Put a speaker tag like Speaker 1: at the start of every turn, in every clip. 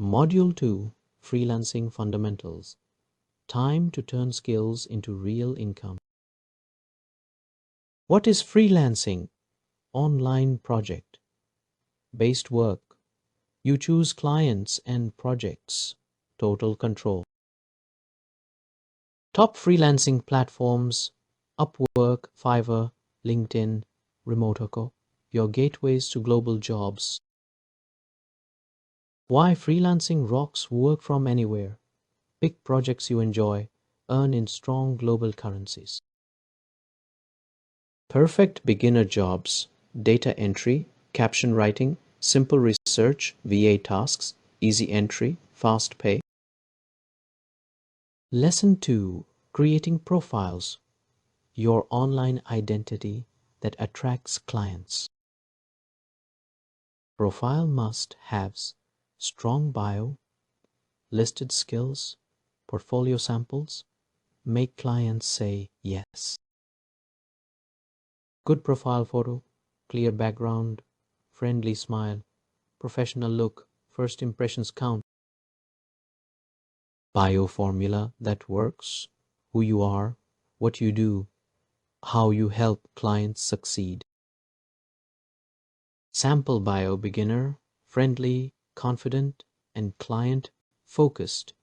Speaker 1: Module 2, Freelancing Fundamentals. Time to turn skills into real income. What is freelancing? Online project based work. You choose clients and projects. Total control. Top freelancing platforms: Upwork, Fiverr, LinkedIn, Remoteco, your gateways to global jobs. Why freelancing rocks work from anywhere. Pick projects you enjoy. Earn in strong global currencies. Perfect beginner jobs: data entry, caption writing, simple research, VA tasks, easy entry, fast pay. Lesson 2, Creating Profiles, your online identity that attracts clients. Profile must-haves: strong bio, listed skills, portfolio samples, make clients say yes. Good profile photo, clear background, friendly smile, professional look, first impressions count. Bio formula that works: who you are, what you do, how you help clients succeed. Sample bio: beginner, friendly, confident, and client focused.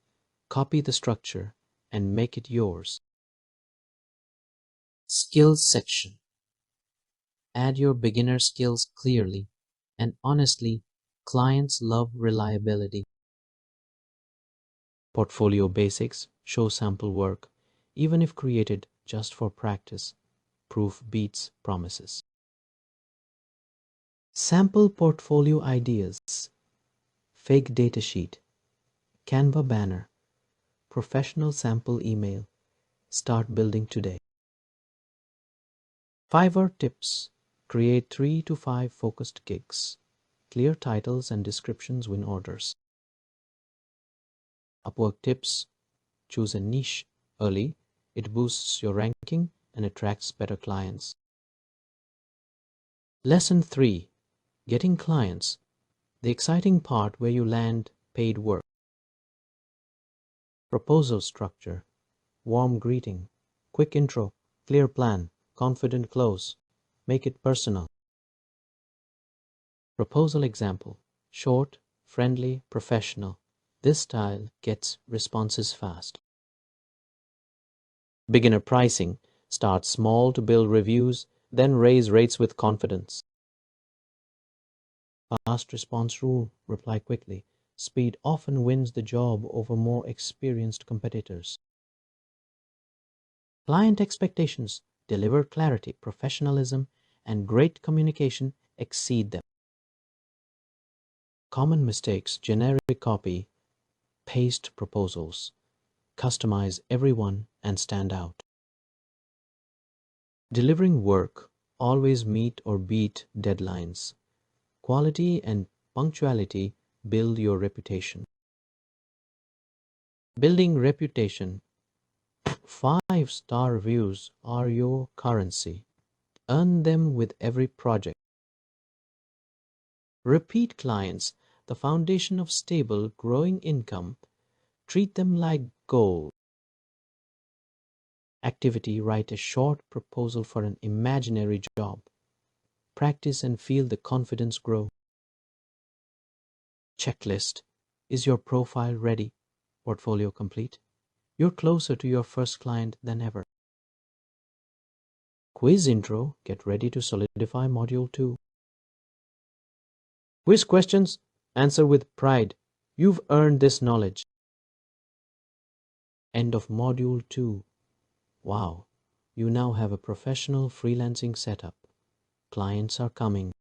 Speaker 1: Copy the structure and make it yours. Skills section. Add your beginner skills clearly and honestly. Clients love reliability. Portfolio basics: show sample work, even if created just for practice. Proof beats promises. Sample portfolio ideas: fake datasheet, Canva banner, professional sample email. Start building today. Fiverr tips: create 3 to 5 focused gigs. Clear titles and descriptions win orders. Upwork tips: choose a niche early. It boosts your ranking and attracts better clients. Lesson 3, Getting clients, the exciting part where you land paid work. Proposal structure: warm greeting, quick intro, clear plan, confident close. Make it personal. Proposal example: short, friendly, professional. This style gets responses fast. Beginner pricing: start small to build reviews, then raise rates with confidence. Fast response rule: reply quickly. Speed often wins the job over more experienced competitors. Client expectations: deliver clarity, professionalism, and great communication. Exceed them. Common mistakes: generic copy, paste proposals. Customize every one and stand out. Delivering work: always meet or beat deadlines. Quality and punctuality build your reputation. Building reputation: 5-star reviews are your currency. Earn them with every project. Repeat clients: the foundation of stable, growing income. Treat them like gold. Activity: write a short proposal for an imaginary job. Practice and feel the confidence grow. Checklist: is your profile ready? Portfolio complete? You're closer to your first client than ever. Quiz intro: get ready to solidify module 2. Quiz questions: answer with pride. You've earned this knowledge. End of module 2. Wow, you now have a professional freelancing setup. Clients are coming.